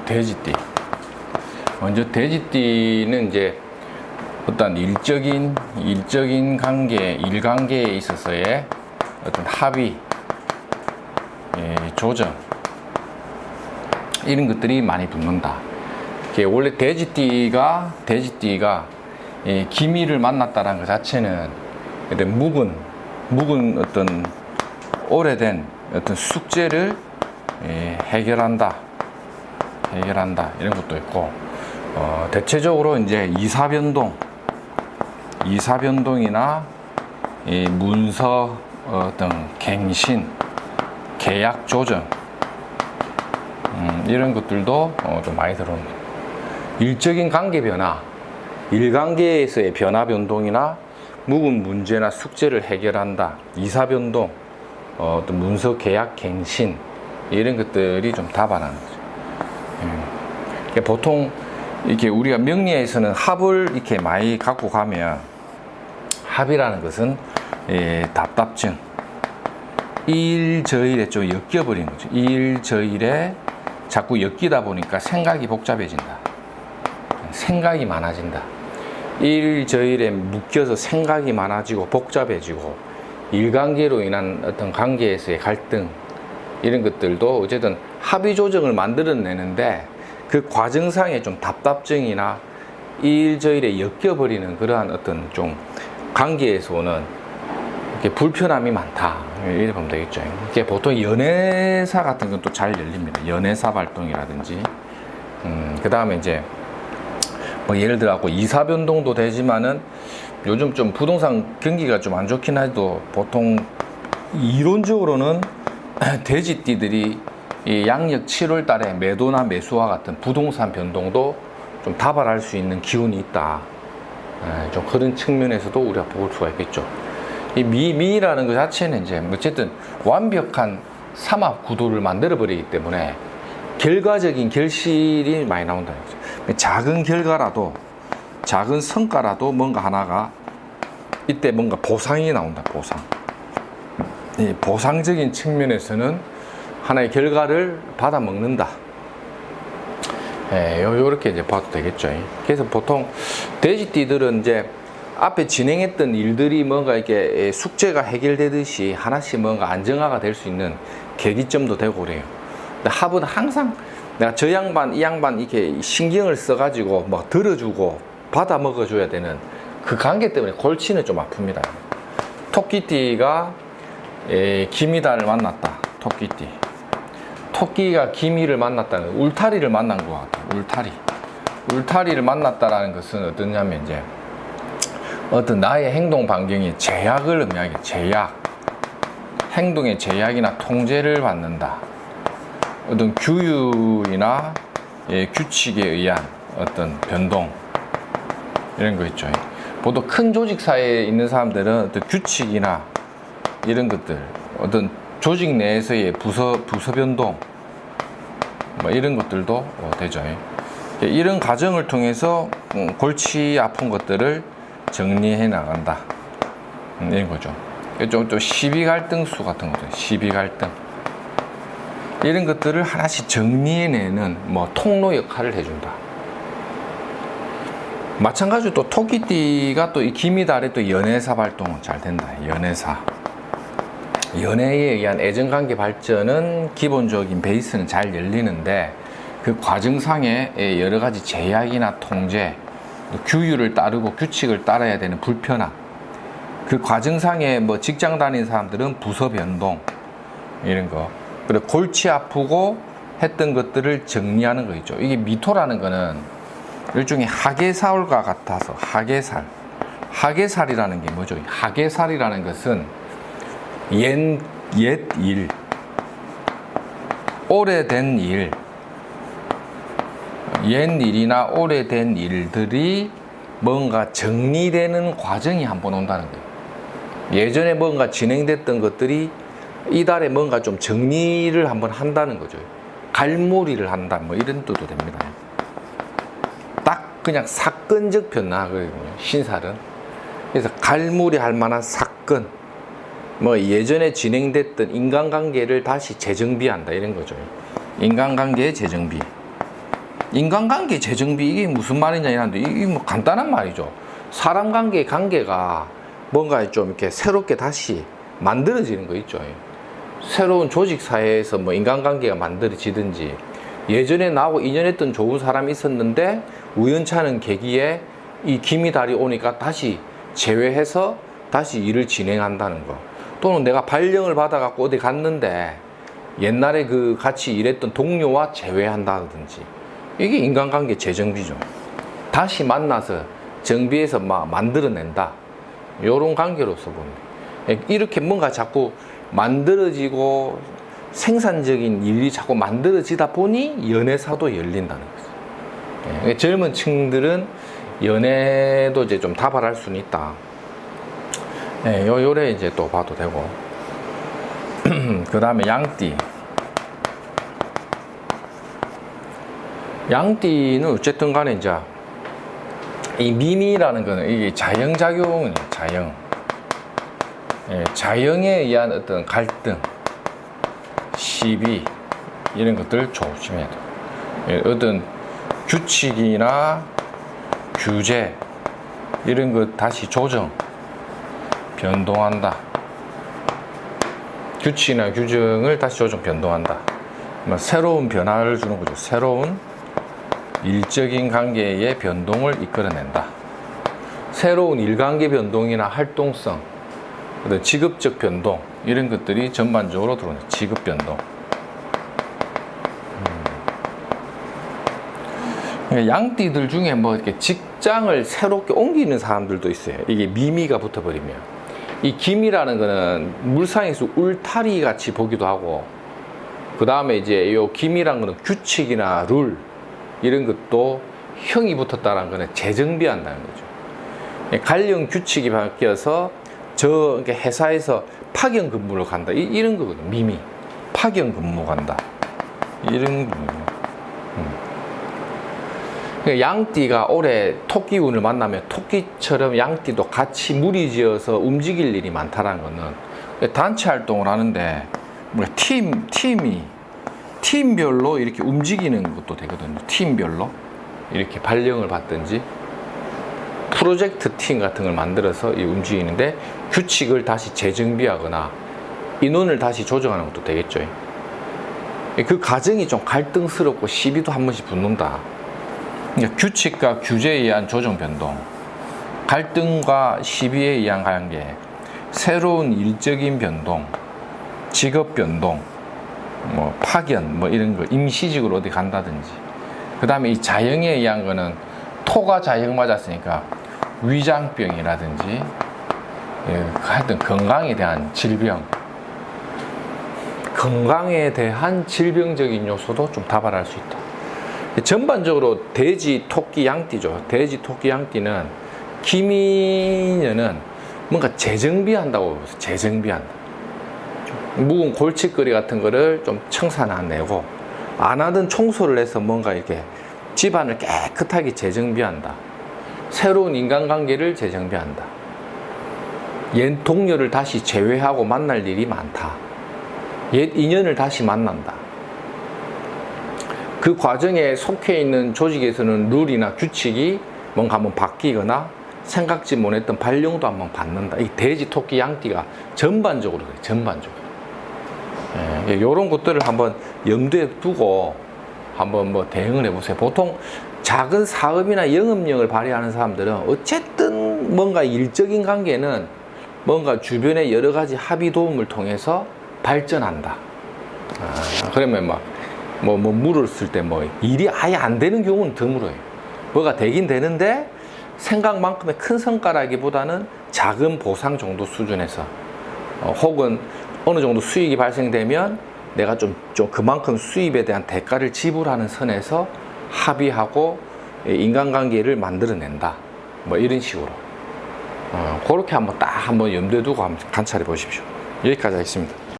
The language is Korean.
돼지띠. 먼저 돼지띠는 이제 어떤 일적인 관계, 일관계에 있어서의 어떤 합의, 조정, 이런 것들이 많이 붙는다. 원래 돼지띠가 기미를 만났다는 것 자체는 묵은 어떤 오래된 어떤 숙제를 해결한다 이런 것도 있고, 대체적으로 이제 이사변동이나 문서 어떤 갱신, 계약 조정, 이런 것들도 좀 많이 들어옵니다. 일적인 관계 변화, 일관계에서의 변화 변동이나 묵은 문제나 숙제를 해결한다, 이사변동, 어떤 문서 계약 갱신, 이런 것들이 좀 답안하는 거죠. 보통 이렇게 우리가 명리에서는 합을 이렇게 많이 갖고 가면, 합이라는 것은 답답증, 일저일에 좀 엮여버린 거죠. 일저일에 자꾸 엮이다 보니까 생각이 복잡해진다, 생각이 많아진다. 일저일에 묶여서 생각이 많아지고 복잡해지고, 일관계로 인한 어떤 관계에서의 갈등, 이런 것들도 어쨌든 합의 조정을 만들어내는데, 그 과정상에 좀 답답증이나 일저일에 엮여버리는 그러한 어떤 좀 관계에서 오는 이렇게 불편함이 많다, 이렇게 보면 되겠죠. 이게 보통 연애사 같은 건 또 잘 열립니다. 연애사 발동이라든지, 그 다음에 이제 뭐 예를 들어 갖고 이사변동도 되지만은, 요즘 좀 부동산 경기가 좀 안 좋긴 해도 보통 이론적으로는 돼지띠들이 이 양력 7월 달에 매도나 매수와 같은 부동산 변동도 좀 다발할 수 있는 기운이 있다. 좀 그런 측면에서도 우리가 볼 수가 있겠죠. 이 미라는 것 자체는 이제 어쨌든 완벽한 삼합 구도를 만들어 버리기 때문에 결과적인 결실이 많이 나온다는 거죠. 작은 결과라도, 작은 성과라도 뭔가 하나가 이때 뭔가 보상이 나온다. 보상. 이 보상적인 측면에서는 하나의 결과를 받아 먹는다. 요렇게 이제 봐도 되겠죠. 그래서 보통 돼지띠들은 이제 앞에 진행했던 일들이 뭔가 이렇게 숙제가 해결되듯이 하나씩 뭔가 안정화가 될 수 있는 계기점도 되고 그래요. 근데 합은 항상 내가 저 양반, 이 양반 이렇게 신경을 써가지고 막 들어주고 받아 먹어줘야 되는 그 관계 때문에 골치는 좀 아픕니다. 토끼띠가 기미다를 만났다. 토끼가 기미를 만났다는, 울타리를 만난 것 같아요. 울타리를 만났다라는 것은 어떠냐면, 이제 어떤 나의 행동 반경에 제약을 의미하게, 행동의 제약이나 통제를 받는다. 어떤 규율이나 규칙에 의한 어떤 변동, 이런 거 있죠. 보통 큰 조직 사이에 있는 사람들은 어떤 규칙이나 이런 것들, 어떤 조직 내에서의 부서 변동, 뭐 이런 것들도 되죠. 이런 과정을 통해서 골치 아픈 것들을 정리해 나간다, 이런 거죠. 좀 시비 갈등수 같은 거죠. 시비 갈등, 이런 것들을 하나씩 정리해내는 뭐 통로 역할을 해준다. 마찬가지로 또 토끼띠가 또 이 기미달에 또 연애사 발동은 잘 된다. 연애에 의한 애정관계 발전은 기본적인 베이스는 잘 열리는데, 그 과정상에 여러 가지 제약이나 통제, 규율을 따르고 규칙을 따라야 되는 불편함, 그 과정상에 뭐 직장 다니는 사람들은 부서 변동, 이런 거, 그리고 골치 아프고 했던 것들을 정리하는 거 있죠. 이게 미토라는 거는 일종의 하계살과 같아서, 하계살이라는 게 뭐죠? 하계살이라는 것은 옛 일, 오래된 일, 옛 일이나 오래된 일들이 뭔가 정리되는 과정이 한번 온다는 거예요. 예전에 뭔가 진행됐던 것들이 이달에 뭔가 좀 정리를 한번 한다는 거죠. 갈무리를 한다, 뭐 이런 뜻도 됩니다. 딱 그냥 사건적 변화거든요, 신살은. 그래서 갈무리 할 만한 사건, 뭐 예전에 진행됐던 인간관계를 다시 재정비한다, 이런 거죠. 인간관계의 재정비. 인간관계 재정비 이게 무슨 말이냐 이런데 이게 뭐 간단한 말이죠. 사람 관계가 뭔가 좀 이렇게 새롭게 다시 만들어지는 거 있죠. 새로운 조직 사회에서 뭐 인간관계가 만들어지든지 예전에 나하고 인연했던 좋은 사람이 있었는데 우연찮은 계기에 이 김이 달이 오니까 다시 재회해서 다시 일을 진행한다는 거. 또는 내가 발령을 받아갖고 어디 갔는데 옛날에 그 같이 일했던 동료와 재회한다든지 이게 인간관계 재정비죠. 다시 만나서 정비해서 막 만들어낸다. 요런 관계로서 봅니다. 이렇게 뭔가 자꾸 만들어지고 생산적인 일이 자꾸 만들어지다 보니 연애사도 열린다는 거죠. 젊은 층들은 연애도 이제 좀 다발할 수는 있다. 요래 이제 또 봐도 되고. 그 다음에 양띠. 양띠는 어쨌든 간에 이제 이 미미라는 거는 이게 자영작용이에요. 자영에 의한 어떤 갈등, 시비 이런 것들 조심해야 돼요. 어떤 규칙이나 규제 이런 것 다시 조정, 변동한다. 규칙이나 규정을 다시 조정, 변동한다. 새로운 변화를 주는 거죠. 새로운 일적인 관계의 변동을 이끌어낸다. 새로운 일관계 변동이나 활동성, 직업적 변동 이런 것들이 전반적으로 들어오는 직업 변동. 양띠들 중에 뭐 이렇게 직장을 새롭게 옮기는 사람들도 있어요. 이게 미미가 붙어버리면. 이 김이라는 거는 물상에서 울타리 같이 보기도 하고, 그 다음에 이제 요 김이라는 거는 규칙이나 룰 이런 것도 형이 붙었다는 거는 재정비한다는 거죠. 관련 규칙이 바뀌어서 저 회사에서 파견 근무를 간다. 이런 거거든요. 미미. 파견 근무 간다. 이런 거예요. 양띠가 올해 토끼운을 만나면 토끼처럼 양띠도 같이 무리지어서 움직일 일이 많다는 거는 단체 활동을 하는데 팀별로 이렇게 움직이는 것도 되거든요. 팀별로 이렇게 발령을 받든지 프로젝트 팀 같은 걸 만들어서 움직이는데 규칙을 다시 재정비하거나 인원을 다시 조정하는 것도 되겠죠. 그 과정이 좀 갈등스럽고 시비도 한 번씩 붙는다. 그러니까 규칙과 규제에 의한 조정 변동, 갈등과 시비에 의한 관계, 새로운 일적인 변동, 직업 변동, 뭐 파견 뭐 이런 거 임시직으로 어디 간다든지. 그 다음에 이 자영에 의한 거는 토가 자영 맞았으니까 위장병이라든지 하여튼 건강에 대한 질병, 건강에 대한 질병적인 요소도 좀 다발할 수 있다. 전반적으로 돼지, 토끼, 양띠죠. 돼지, 토끼, 양띠는 기미년은 뭔가 재정비한다고 보세요. 재정비한다. 묵은 골칫거리 같은 거를 좀 청산해내고 안 하던 청소를 해서 뭔가 이렇게 집안을 깨끗하게 재정비한다. 새로운 인간관계를 재정비한다. 옛 동료를 다시 재회하고 만날 일이 많다. 옛 인연을 다시 만난다. 그 과정에 속해 있는 조직에서는 룰이나 규칙이 뭔가 한번 바뀌거나 생각지 못했던 발령도 한번 받는다. 이 돼지, 토끼, 양띠가 전반적으로 그래요. 전반적으로. 이런 것들을 한번 염두에 두고 한번 뭐 대응을 해보세요. 보통 작은 사업이나 영업력을 발휘하는 사람들은 어쨌든 뭔가 일적인 관계는 뭔가 주변의 여러 가지 합의 도움을 통해서 발전한다. 그러면 뭐 물을 쓸 때 뭐 일이 아예 안 되는 경우는 드물어요. 뭐가 되긴 되는데 생각만큼의 큰 성과라기보다는 작은 보상 정도 수준에서 혹은 어느 정도 수익이 발생되면 내가 좀 그만큼 수입에 대한 대가를 지불하는 선에서 합의하고 인간관계를 만들어낸다. 뭐 이런 식으로. 그렇게 한번 딱 한번 염두에 두고 한번 관찰해 보십시오. 여기까지 하겠습니다.